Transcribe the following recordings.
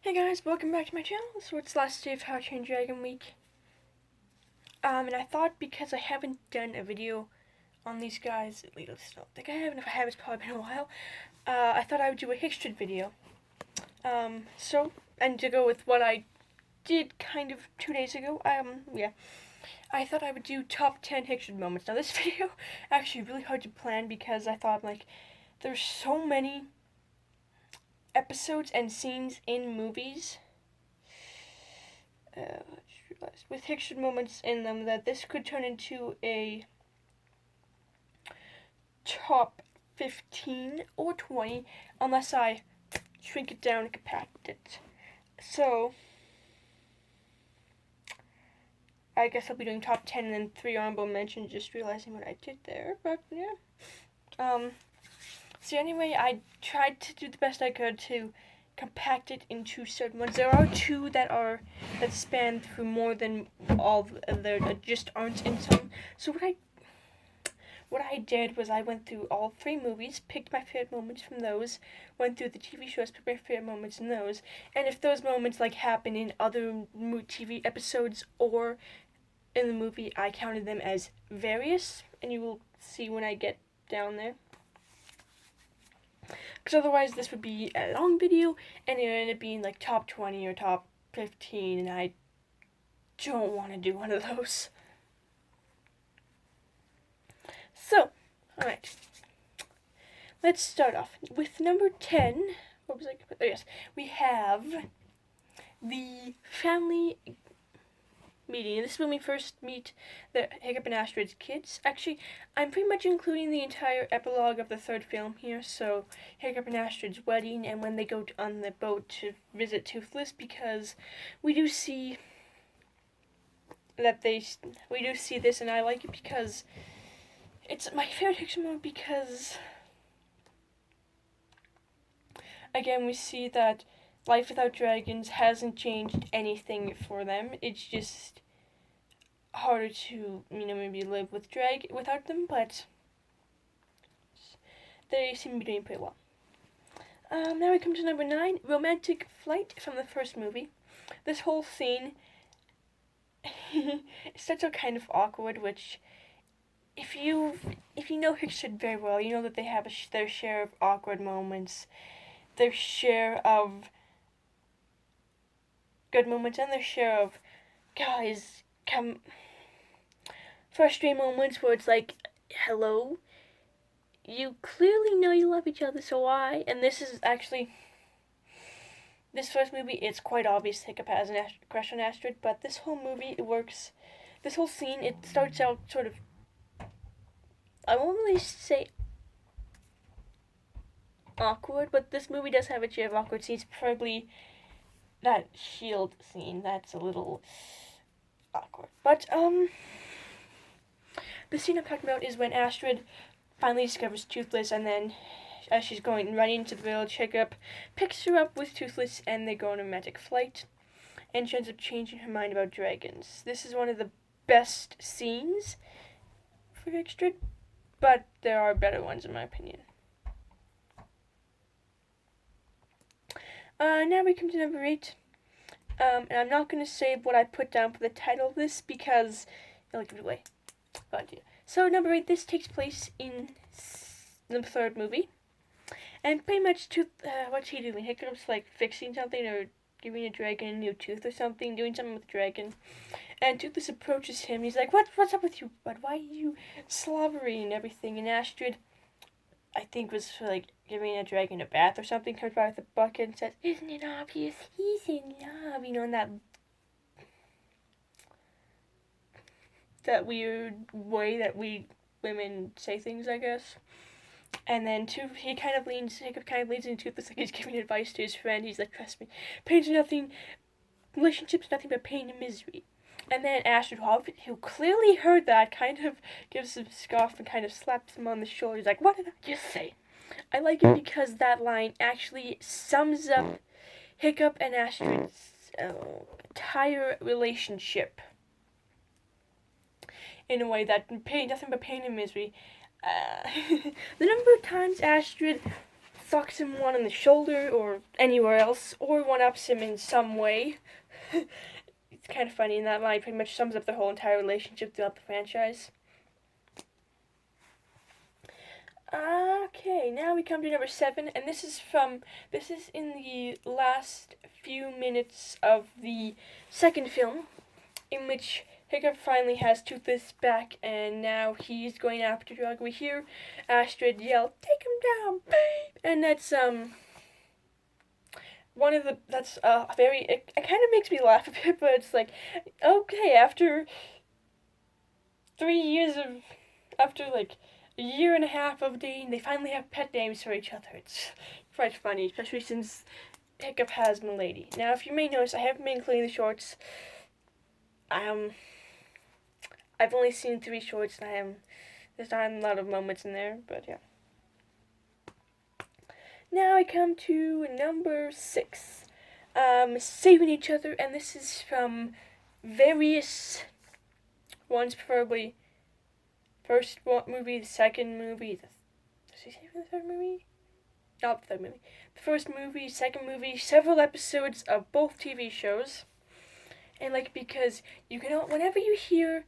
Hey guys, welcome back to my channel. So it's the last day of How to Train Dragon Week. And I thought because I haven't done a video on these guys, at least I don't think I have, and if I have, it's probably been a while. I thought I would do a Hiccstrid video. And to go with what I did kind of 2 days ago, I thought I would do top 10 Hiccstrid moments. Now this video actually really hard to plan because I thought there's so many episodes and scenes in movies with Hiccstrid moments in them that this could turn into a top 15 or 20 unless I shrink it down and compact it. So I guess I'll be doing top 10 and then 3 honorable mentions, just realizing what I did there, but yeah. So anyway, I tried to do the best I could to compact it into certain ones. There are two that span through more than all of their that just aren't in some. So what I did was I went through all 3 movies, picked my favorite moments from those, went through the TV shows, picked my favorite moments in those, and if those moments happen in other TV episodes or in the movie, I counted them as various, and you will see when I get down there. Because otherwise this would be a long video and it would end up being top 20 or top 15, and I don't want to do one of those. So, alright. Let's start off with number 10. What was I? Oh yes, we have the family meeting. This is when we first meet the Hiccup and Hiccstrid's kids. Actually, I'm pretty much including the entire epilogue of the 3rd film here, so Hiccup and Hiccstrid's wedding and when they go on the boat to visit Toothless, because we do see this, and I like it because it's my favorite Hiccstrid moment because, again, we see that life without dragons hasn't changed anything for them. It's just harder to, maybe live without them, but they seem to be doing pretty well. Now we come to number 9, romantic flight from the first movie. This whole scene it starts out kind of awkward, which if you know Hiccstrid very well, you know that they have their share of awkward moments, their share of good moments, and their share of frustrating moments where it's like, hello, you clearly know you love each other, so why? And this first movie, it's quite obvious Hiccup has a crush on Hiccstrid, but this whole movie, it works. This whole scene, it starts out sort of, I won't really say awkward, but this movie does have a share of awkward scenes, probably that shield scene, that's a little awkward. But, the scene I'm talking about is when Hiccstrid finally discovers Toothless, and then as she's running into the village, Hiccup picks her up with Toothless, and they go on a romantic flight, and she ends up changing her mind about dragons. This is one of the best scenes for Hiccstrid, but there are better ones in my opinion. Now we come to number 8. And I'm not going to say what I put down for the title of this because it'll give it away. But yeah. So number 8, this takes place in the 3rd movie. And pretty much, what's he doing? Hiccup's fixing something or giving a dragon a new tooth or something, doing something with the dragon. And Toothless approaches him. He's like, what's up with you, bud? Why are you slobbering and everything? And Hiccstrid, I think, was giving a dragon a bath or something, comes by with a bucket and says, "Isn't it obvious? He's in love." In that weird way that we women say things, I guess. And then Hiccup kind of leans into Toothless like he's giving advice to his friend. He's like, "Trust me, pain's nothing, relationships nothing but pain and misery." And then Hiccstrid, who clearly heard that, kind of gives him a scoff and kind of slaps him on the shoulder. He's like, "What did I just say?" I like it because that line actually sums up Hiccup and Hiccstrid's entire relationship in a way that nothing but pain and misery. The number of times Hiccstrid thucks him one on the shoulder or anywhere else, or one-ups him in some way. It's kind of funny, and that line pretty much sums up their whole entire relationship throughout the franchise. Okay, now we come to number 7, and this is in the last few minutes of the second film, in which Hiccup finally has Toothless back, and now he's going after Drug. We hear Astrid yell, "Take him down, babe!" And that's it kind of makes me laugh a bit, but it's like, okay, after like a year and a half of dating, they finally have pet names for each other. It's quite funny, especially since Hiccup has Milady. Now, if you may notice, I haven't been including the shorts. I've only seen 3 shorts, and there's not a lot of moments in there, but yeah. Now I come to number 6, Saving Each Other, and this is from various ones, preferably first movie, the second movie, does he say for the third movie? Not the third movie. The first movie, second movie, several episodes of both TV shows. And because you can, whenever you hear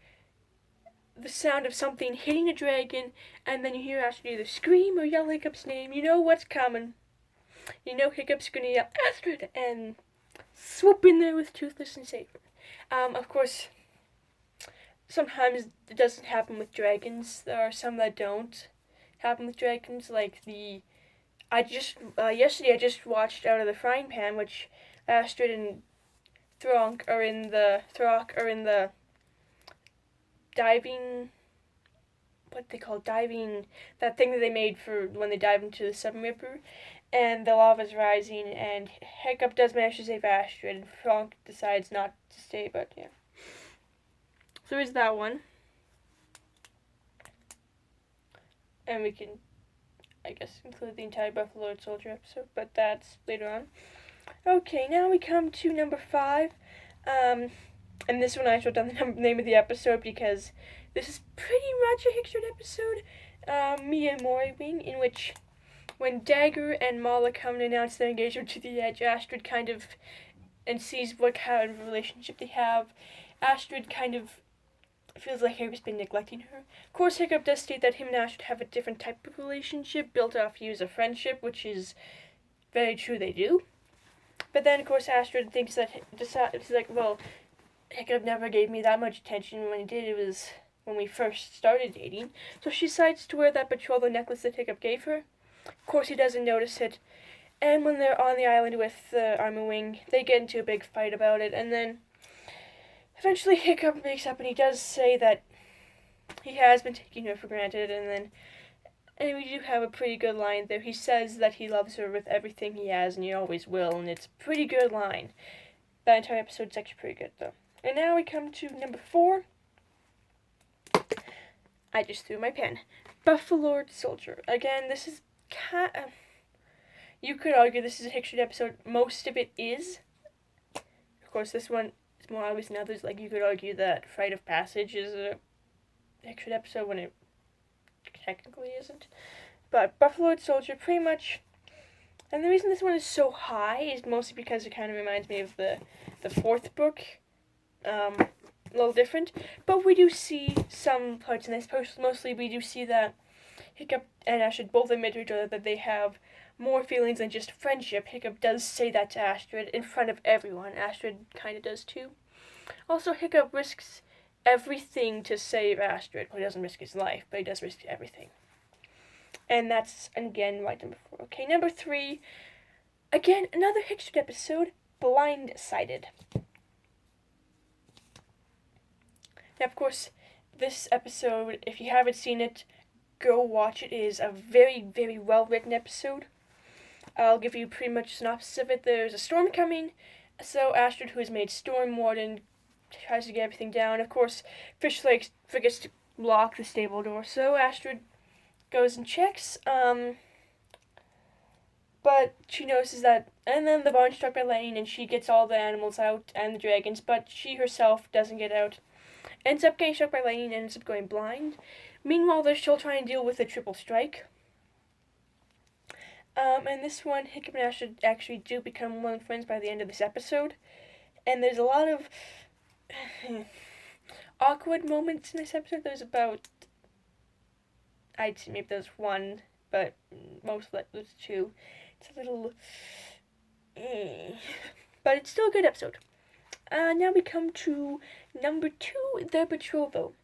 the sound of something hitting a dragon, and then you hear Astrid either scream or yell Hiccup's name, you know what's coming. You know Hiccup's gonna yell Astrid and swoop in there with Toothless and save her. Of course, sometimes it doesn't happen with dragons. There are some that don't happen with dragons, yesterday I just watched Out of the Frying Pan, which Astrid and Throck are in the diving, that thing that they made for when they dive into the Seven Ripper, and the lava's rising, and Hiccup does manage to save Astrid, and Throck decides not to stay, but yeah. So there's that one. And we can, I guess, include the entire Buffalo Soldier episode, but that's later on. Okay, now we come to number 5. And this one I wrote down the name of the episode because this is pretty much a Hiccstrid episode, Mia Mori Wing, in which when Dagger and Mala come to announce their engagement to the Edge, Astrid and sees what kind of relationship they have. Astrid kind of feels like Hiccup's been neglecting her. Of course, Hiccup does state that him and Astrid have a different type of relationship built off years of friendship, which is very true, they do. But then, of course, Astrid thinks that, she's like, well, Hiccup never gave me that much attention. When he did, it was when we first started dating. So she decides to wear that betrothal necklace that Hiccup gave her. Of course, he doesn't notice it. And when they're on the island with the Armor Wing, they get into a big fight about it. And then, eventually, Hiccup makes up, and he does say that he has been taking her for granted. And we do have a pretty good line there. He says that he loves her with everything he has, and he always will. And it's a pretty good line. That entire episode's actually pretty good, though. And now we come to number 4. I just threw my pen. Buffalo Soldier. Again, this is you could argue this is a Hiccstrid episode. Most of it is. Of course, this one is more obvious than others. You could argue that Rite of Passage is a Hiccstrid episode when it technically isn't. But Buffalo Soldier, pretty much. And the reason this one is so high is mostly because it kind of reminds me of the 4th book. A little different, but we do see some parts in this. Mostly, we do see that Hiccup and Astrid both admit to each other that they have more feelings than just friendship. Hiccup does say that to Astrid in front of everyone. Astrid kind of does too. Also, Hiccup risks everything to save Astrid. Well, he doesn't risk his life, but he does risk everything. And that's, again, right number 4. Okay, number 3. Again, another Hiccstrid episode, Blindsided. Now, of course, this episode, if you haven't seen it, go watch it. It is a very, very well-written episode. I'll give you pretty much a synopsis of it. There's a storm coming, so Astrid, who has made Storm Warden, tries to get everything down. Of course, Fish Lake forgets to lock the stable door, so Astrid goes and checks, but she notices that, and then the barn's struck by lightning, and she gets all the animals out, and the dragons, but she herself doesn't get out. Ends up getting struck by lightning and ends up going blind. Meanwhile, they're still trying to deal with the triple strike. And this one, Hiccup and Astrid actually do become one friends by the end of this episode. And there's a lot of awkward moments in this episode. There's about, I'd say maybe there's one, but most of there's two. It's a little, but it's still a good episode. Now we come to number 2, The Betrothal.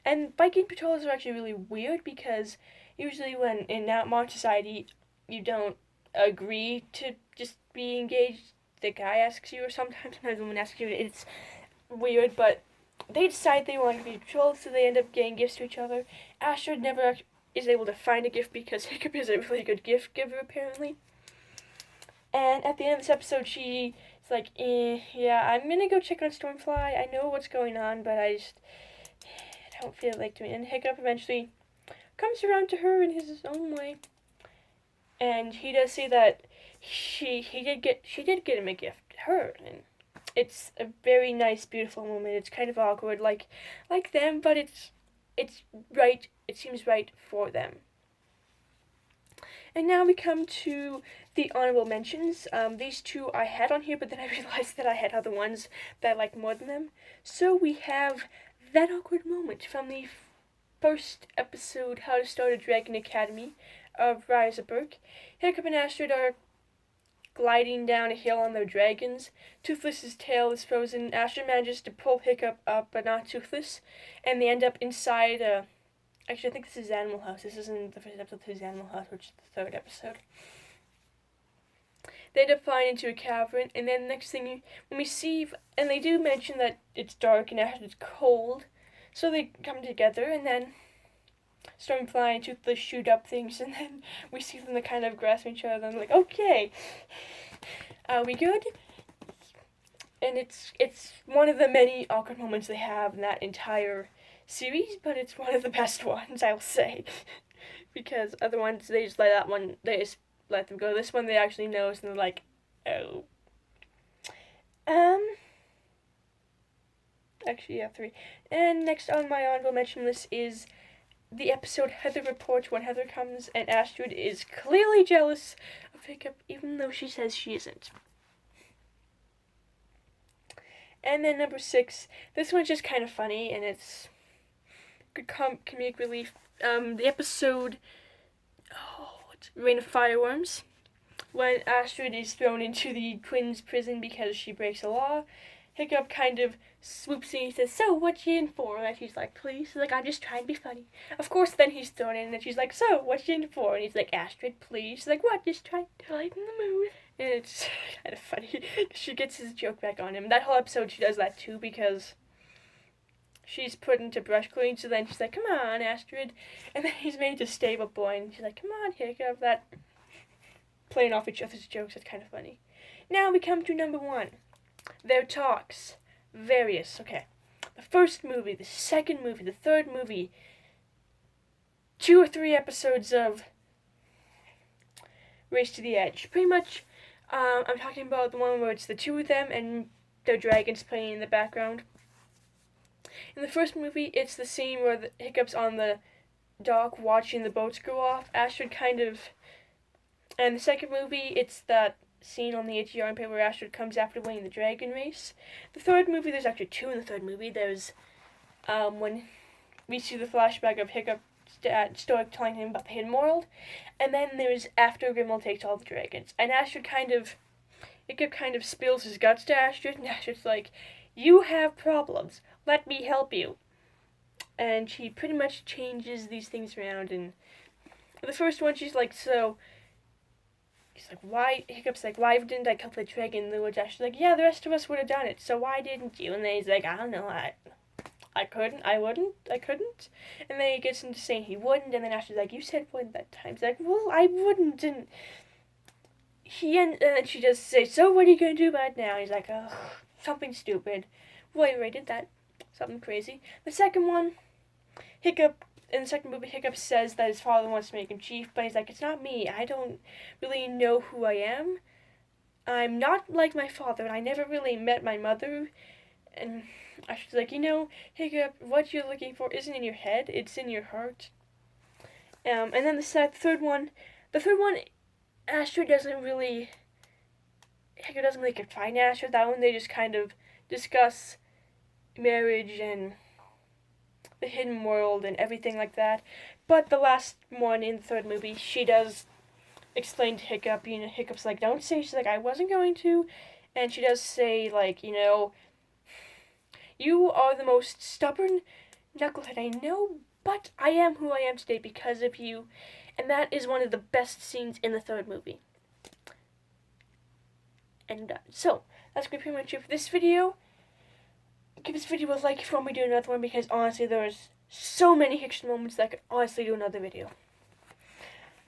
And biking patrols are actually really weird because usually when in modern society you don't agree to just be engaged, the guy asks you, or sometimes the woman asks you. It's weird, but they decide they want to be betrothed, so they end up getting gifts to each other. Astrid never is able to find a gift because Hiccup is a really good gift giver, apparently. And at the end of this episode, she's like, yeah, I'm gonna go check on Stormfly. I know what's going on, but I don't feel like doing it. And Hiccup eventually comes around to her in his own way. And he does say that she did get him a gift, her, and it's a very nice, beautiful moment. It's kind of awkward, like them, but it's right. It seems right for them. And now we come to the honorable mentions. These two I had on here, but then I realized that I had other ones that I like more than them. So we have that awkward moment from the first episode, How to Start a Dragon Academy, of Rise of Berk. Hiccup and Astrid are gliding down a hill on their dragons. Toothless's tail is frozen. Astrid manages to pull Hiccup up, but not Toothless, and they end up inside actually, I think this is Animal House. This isn't the first episode, this is Animal House, which is the third episode. They end up flying into a cavern, and then next thing, when we see, and they do mention that it's dark and Astrid's cold, so they come together, and then Stormfly and Toothless shoot up things, and then we see them kind of grasp each other, and I'm like, okay, are we good? And it's one of the many awkward moments they have in that entire series, but it's one of the best ones, I will say. Because other ones, they just let them go. This one they actually notice, and they're like, oh. Actually, yeah, 3. And next on my honorable mention list is the episode Heather Reports, when Heather comes and Astrid is clearly jealous of Hiccup, even though she says she isn't. And then number 6, this one's just kind of funny, and it's good comedic relief. The episode, Rain of Fireworms, when Astrid is thrown into the twins' prison because she breaks a law. Hiccup kind of swoops in and says, so, what you in for? And she's like, please? She's like, I'm just trying to be funny. Of course, then he's thrown in, and she's like, so, what you in for? And he's like, Astrid, please? She's like, what? Just trying to lighten the mood. And it's kind of funny. She gets his joke back on him. That whole episode, she does that too, because she's put into brush clean, so then she's like, come on, Astrid. And then he's made to stable boy, and she's like, come on, Hiccup. That playing off each other's jokes is kind of funny. Now we come to number 1. Their talks. Various. Okay. The first movie, the second movie, the third movie. 2 or 3 episodes of Race to the Edge. Pretty much, I'm talking about the one where it's the two of them and their dragons playing in the background. In the first movie, it's the scene where the Hiccup's on the dock watching the boats go off. Astrid kind of... And the second movie, it's that scene on the ATR paper where Astrid comes after winning the dragon race. The third movie, there's actually 2 in the third movie. There's when we see the flashback of Hiccup Stoic telling him about the hidden world, and then there's after Grimwald takes all the dragons. And Hiccup kind of spills his guts to Astrid, and Astrid's like, you have problems, let me help you. And she pretty much changes these things around, and the first one, she's like, so... He's like, why? Hiccup's like, why didn't I kill the dragon in the woods? She's like, yeah, the rest of us would have done it, so why didn't you? And then he's like, I don't know, I couldn't. And then he gets into saying he wouldn't, and then Ashley's like, you said wouldn't that time. He's like, well, I wouldn't, and then she just says, so what are you going to do about it now? And he's like, ugh, something stupid. Well, I already did that. Something crazy. The second one, in the second movie, Hiccup says that his father wants to make him chief, but he's like, it's not me. I don't really know who I am. I'm not like my father, and I never really met my mother. And I was like, Hiccup, what you're looking for isn't in your head, it's in your heart. And then the third one, Hiccstrid doesn't really confine Hiccstrid. That one they just kind of discuss marriage and the hidden world and everything like that. But the last one in the third movie, she does explain to Hiccup, Hiccup's like, don't say, she's like, I wasn't going to, and she does say, like, you are the most stubborn knucklehead I know, but I am who I am today because of you, and that is one of the best scenes in the third movie. And so, that's pretty much it for this video. Give this video a like if you want me to do another one, because honestly, there's so many Hiccstrid moments that I could honestly do another video.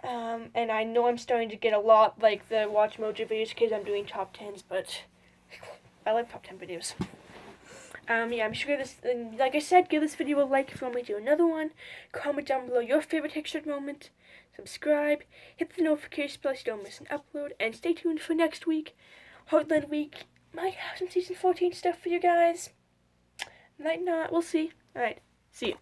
And I know I'm starting to get a lot like the Watch Mojo videos because I'm doing top 10s, but I like top 10 videos. Yeah, I'm sure this, like I said, give this video a like if you want me to do another one. Comment down below your favorite Hiccstrid moment. Subscribe, hit the notification bell so you don't miss an upload, and stay tuned for next week. Heartland Week might have some season 14 stuff for you guys. Might not, we'll see. Alright, see you.